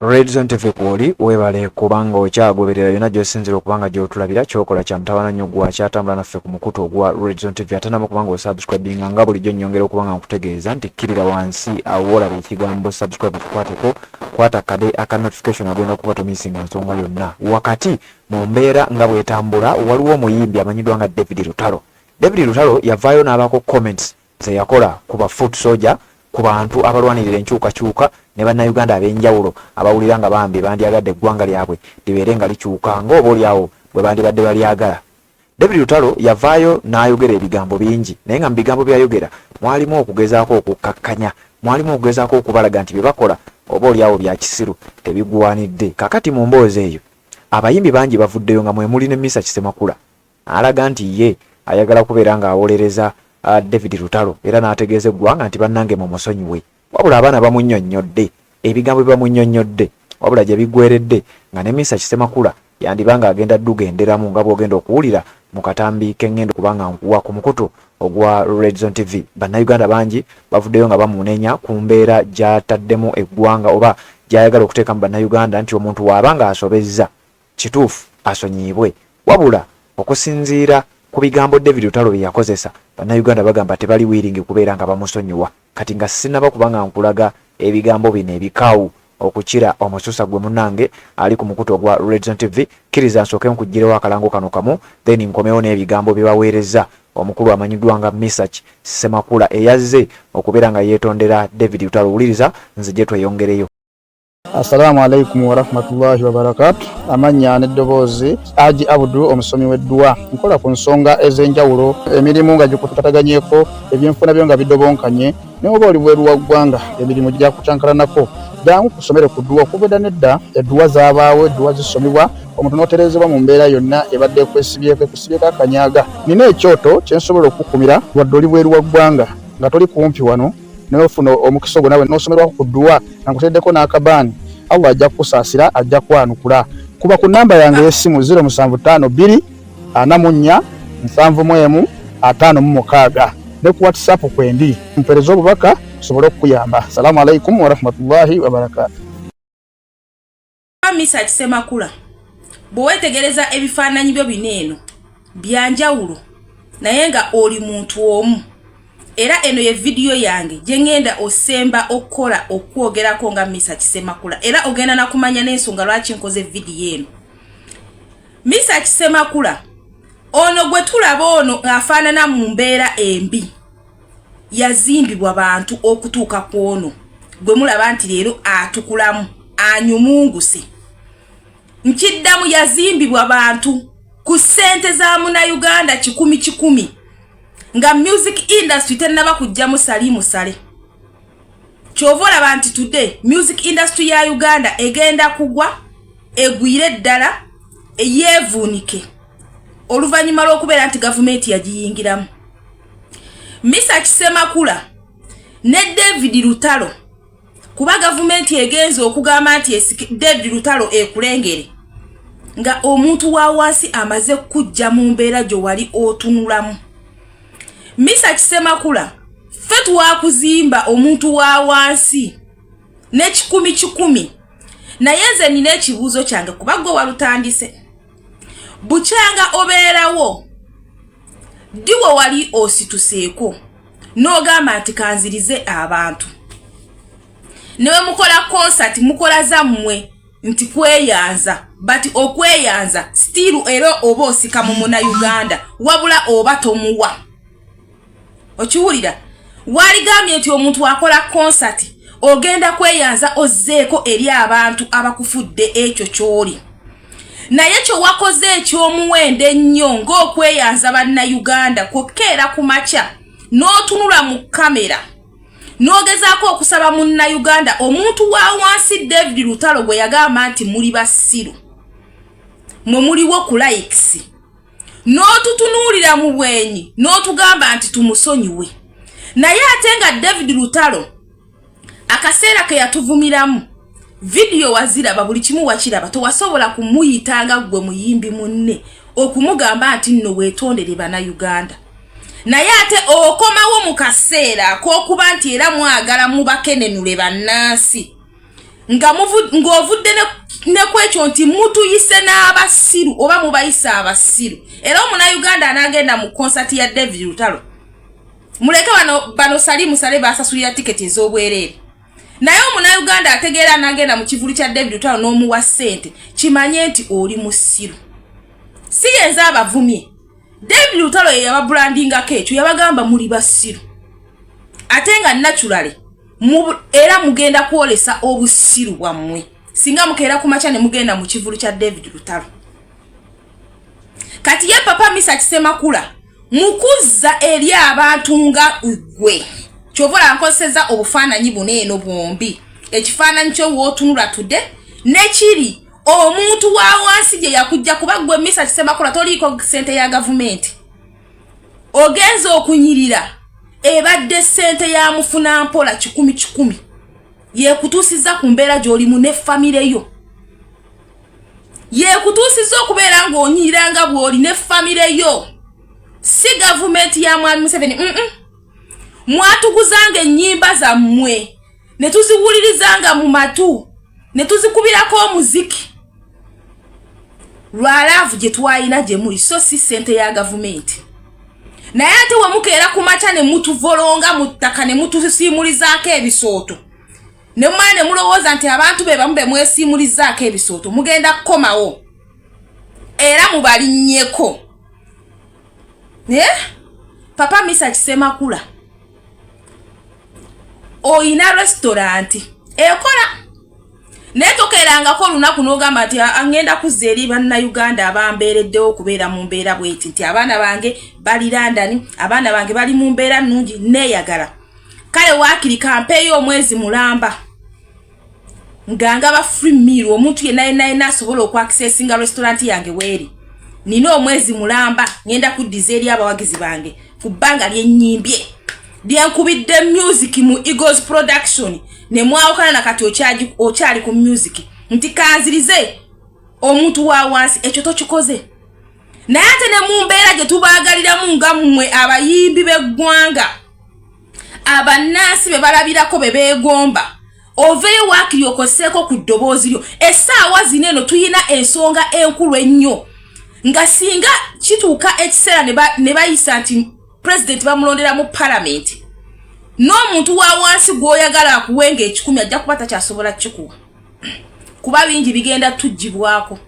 Red Zone TV kwoli webale kubanga okyagoberera yonna gy'osinzira okubanga gy'otulabira kyokola kya mutawana nnyo gwa kyatambula naffe ku mukutu ogwa Red Zone TV atanamu kubanga osubscribinga nga bulijjo nnyongera okubanga nkutegeeza nti kkirira wansi awola buli kigambo subscribe tukwateko kwata kade aka notification agenda kuba tomisinga nsonga yonna wakati mu mbeera nga bwetambula waliwo omuyimbi amanyiddwa nga David Lutalo. David Lutalo yavaayo n'abako comments ze yakola ku ba foot soldier ku bantu abalwanirira enkyukakyuka ne bannayuganda ab'enjawulo abawulira nga bambi bandyagadde eggwanga lyabwe libeere nga likyuka ng'oba olyawo bwe bandibadde balyagala. David Lutalo yavaayo n'ayogera ebigambo bingi naye nga mu bigambo byayogera mwalimu okugezaako okukkakkanya, mwalimu okugezaako okubalaga nti bye bakola oba olyawo bya kisiru tebigwanidde. Kakati mu mboozi eyo abayimbi bangi bavuddeyo nga mwe muli ne Miseach Ssemakula alaga nti ye ayagala kubeera ng'awolereza David Lutalo era n'ategeeza eggwanga nti bannange mu musonyiwe. Wabula abaana bamunnyonnyodde ebigambo bye bamunnyonnyodde wabula gye biggweredde nga ne Miseach Ssemakula yandibanga agenda ddugenderamu nga bw'ogenda okuwulira mu katambi k'engendo kubanga nkuwa ku mukutu ogwa Red Zone TV. Bannayuganda bangi bavuddeyo nga bamunenya ku mbeera gy'ataddemu eggwanga oba gy'ayagala okuteeka mu bannayuganda nti omuntu waabanga asobezza kituufu asonyiibwe. Wabula okusinziira ku bigambo David Lutalo bye yakozesa bannayuganda bagamba tebali wiringi kubeera nga bamusonyiwa. Kati nga sinaba kubanga nkulaga ebigambo bino ebikaawu okukira omususa gwe munnange ali ku mukutu ogwa Red Zone TV kkiriza nsooke nkuggirewo akalango kano kamu then nkomewo n'ebigambo bye baweereza omukulu amanyiddwa nga Miseach Ssemakula eyazze okubeera nga yeetondera David Lutalo. Wuliriza nze gye tweyongereyo. Assalamu alaikum wa rahmatullahi wa barakatuh. Amanya n'eddoboozi Aji Abudu omusomi w'eddua nkola ku nsonga ez'enjawulo emirimu nga gikutataganyeko ebyenfuna byo nga bidobonkanye ne oba oli bweru wa ggwanga emirimu gya kucankalanako jangu kusomere ku ddua okubeda nedda eddua zaabaawo eddua zisomibwa omuntu n'oterezebwa mu mbeera yonna ebadde ekusibyeko akanyaga. Nina ekyoto kye nsobola okukumira wadde oli bweru wa ggwanga nga toli kumpi wano n'ofuna omukisa ogwo nawe n'osomerwako ku ddua nga nkuteddeko n'akabaani Allah ajja kusaasira ajja kwanukula. Kuba ku namba yange y'essimu 0752 44 71 56 ne ku WhatsApp kwendi mpereza obubaka sobole okuyamba. Assalamu alaikum wa rahmatullahi wa barakatuh. Miseach Ssemakula bwewetegereza ebifaananyi byo bineeno byanjawulo naye nga oli muntu omu era eno ye video yange gye ngenda osemba okukola okwogerako nga Miseach Ssemakula era ogenda nakumanya n'ensonga lwaki nkoze video eno. Miseach Ssemakula ono gwe tulaba ono ng'afaanana mu mbeera embi yazimbibwa bantu okutuuka ku ono gwe mulaba nti leero atukulamu anyumunguse. Nkiddamu yazimbibwa bantu ku ssente za Munnayuganda 10,000 nga music industry tenaba kujjamu salimu sale. Kyovola bantu today music industry ya Uganda egenda kugwa egwire ddala eyevuunike oluvannyuma lw'okubeera nti gavumenti yagiyingiramu. Miseach Ssemakula ne David Lutalo kuba gavumenti egenze okugamba nti David Lutalo ekulengere nga omuntu wa wansi amaze kujja mu mbeera gyo wali otunulamu. Miseach Ssemakula ffe twakuzimba omuntu wa wansi ne 10,000 naye nze nina ekibuuzo kyange kuba gwe walutandise bukyanga obeerawo diwo wali osituseeko n'ogamba nti kanzirize abantu newe mukola concert mukola zammwe nti kweyanza but okweyanza still era oba osika mu Munnayuganda wabula oba tomuwa. Okiwulira waligambye nti omuntu akola concert ogenda kweyanza ozzeeko eri abantu abakufudde ekyo kyoli naye kyo wakoze ekyomuwendo ennyo ng'okweyanza bannayuganda kukeera ku makya n'otunula mu kamera n'ogezaako okusaba Munnayuganda omuntu wa wansi David Lutalo gwe yagamba nti muli basiru mwe muliwo ku likes n'otutunuulira mu bwenyi n'otugamba nti tumusonyiwe naye ate nga David Lutalo akaseera ke yatuvumiramu video waziraba buli kimu wakiraba towasobola kumuyitanga gwe muyimbi munne okumugamba nti nno weetondere Bannayuganda naye ate okomawo mu kaseera k'okuba nti era mwagala mubakenenule bannansi ng'ovudde ne kwekyo nti mutuyise n'abasiru oba mubayisa abasiru. Era Omunnayuganda anagenda mu concert ya David Lutalo. Muleke bano musale basasulira tiketi ez'obwereere. Naye Omunnayuganda ategeera anagenda mu kivulu kya David Lutalo n'omuwa ssente, kimanye nti oli musiru. Si yenza abavumye. David Lutalo ye yababrandingako ekyo, yabagamba muli basiru. Ate nga naturally era mugenda kwolesa obusiru bwammwe singa mukeera ku makya ne mugenda mu kivulu kya David Lutalo. Kati ye Papa Miseach Ssemakula mukuzza eri abantu nga gwe kyovola nkoseza obufaananyi buneeno bwombi, ekifaananyi kyo wootunula tudde nekiri omuntu wa wansi gye yakujja kuba gwe Miseach Ssemakula toliiko ssente ya gavumenti ogenza okunyirira ebadde ssente ya mufuna mpola 100 yekutuusiza ku mbeera gy'olimu ne famire yo, yekutuusiza okubeera ng'onyiranga bw'oli ne famire yo, si gavumenti ya Mwami Museveni. Mwatuguzanga ennyimba zammwe ne tuziwulirizanga mu matu ne tuzikubirako omuziki lwalaavu gye twalina gye muli, so si ssente ya gavumenti. Naye ate wemukeera ku makya ne mutuvolonga mu ttaka ne mutusiimulizaako ebisooto ne mumala ne mulowooza nti abantu be bamu be mwesiimulizaako ebisooto mugenda kukomawo era mubalinnyeko. Papa Miseach Ssemakula oyina restaurant ekola naye tokeerangako olunaku n'ogamba nti angenda kuzza eri bannayuganda abambeereddewo okubeera mu mbeera bweti nti abaana bange bali London, abaana bange bali mu mbeera nnungi neeyagala. Kale waakiri kampeeyo omwezi mulamba ngangaba free meal omuntu yenna asobola okwakisesinga restaurant yange weeri. Nina omwezi mulamba ngenda kuddiza eri abawagizi bange ku bbanga ly'ennyimbye lyenkubidde music mu Eagles production ne mwawukana na kati okyali ku music nti kanzirize omuntu wa wansi ekyo tokikoze. Naye ate ne mu mbeera gye tubaagaliramu nga mmwe abayimbi b'eggwanga abannansi be balabirako be beegomba oveeyo waakiri okoseeko ku ddoboozi lyo. Essaawa zino eno tuyina ensonga enkulu ennyo nga singa kituuka ekiseera ne bayisa nti president bamulondera mu parliament n'omuntu wa wansi gw'oyagala akuwenga 10 ajja kuba takyasobola kikuwa kuba bingi bigenda tujjibwako.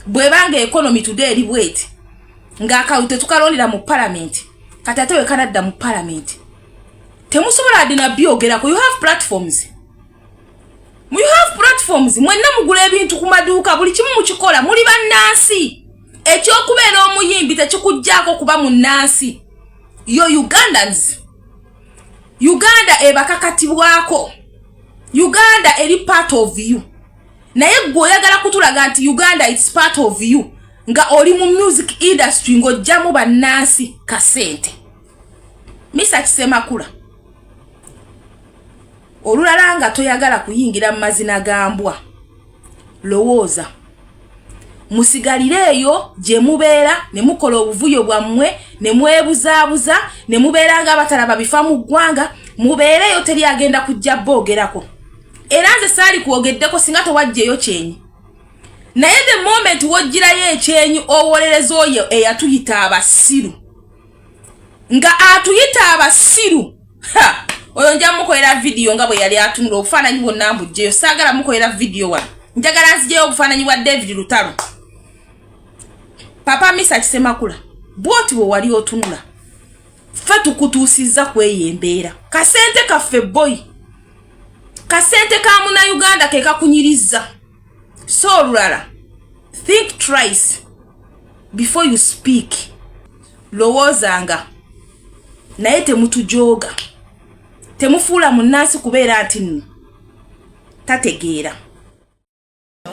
Bwebanga economy today eri bweti ng'akalute tukalondera mu parliament kati ate we kanadda mu parliament temusobola adde na byogerako. You have platforms. Mwenna mugula ebintu ku maduuka buli kimu mukikola muli bannansi. Ekyokubeera omuyimbi tekikujjaako kuba munnansi. Yo Ugandans. Uganda ebakakatibwako. Uganda eri part of you. Naye gwe oyagala kutulaga nti Uganda it's part of you nga oli mu music industry ng'ojjamu bannansi kasente. Miseach Ssemakula olulala nga toyagala kuyingira mu mazina gambwa lowooza musigalire eyo gye mubeera ne mukola obuvuyo bwammwe ne mwebuzaabuza ne mubeera nga abatalaba bifa mu ggwanga mubeereyo teri agenda kujja boogerako. Era nze saali kwogeddeko singa towajjeyo kyenyi. Naye the moment wojjirayo ekyenyi owolereza oyo eyatuyita abasiru nga atuyita abasiru oyo nja mukolera video nga bwe yali atunula obufaananyi bwonna mbujjeyo. Saagala mukolera video wano, njagala nzijeyo obufaananyi bwa David Lutalo. Papa Miseach Ssemakula bwoti bwe wali otunula ffe tukutuusizza kweyo embeera. Kasente kaffe boy, kasente ka Munnayuganda ke kakunyirizza. So olulala think twice before you speak. Lowoozanga naye temutujooga, temufuula munnansi kubeera nti tategeera.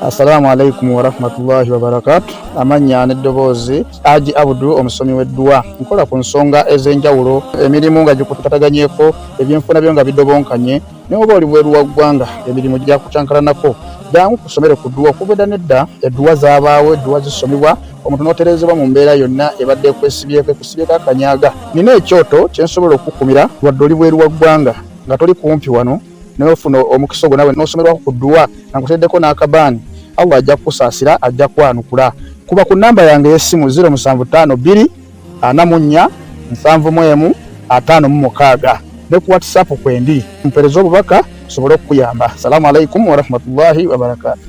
Assalamu alaikum wa rahmatullahi wa barakatuh. Amanya n'eddoboozi agudde omusomi w'eddwa. Nkola ku nsonga ez'enjawulo, emirimu nga gikutataganyeko, ebyenfuna byo nga bidobonkanye, ne oba oli bweru wa ggwanga emirimu gya kucankalanako. Jangu kusomere ku ddwa okuvudda nedda eddwa zaabaawo, eddwa zisomibwa omuntu n'otereezebwa mu mbeera yonna ebadde ekusibyeko akanyaaga. Nina ekyoto kye nsobola okukumira wadde oli bweru wa ggwanga nga toli kumpi wano nofuna omukisa ogwo nawe nosomerwa ku dua nakuteddeko n'akabaani Allah ajja kusaasira ajja kwanukula. Kuba ku namba yange y'essimu 0752 44 71 56 ne ku WhatsApp kwendi mpereza obubaka sobole okuyamba. Assalamu alaikum wa rahmatullahi wa barakatuh.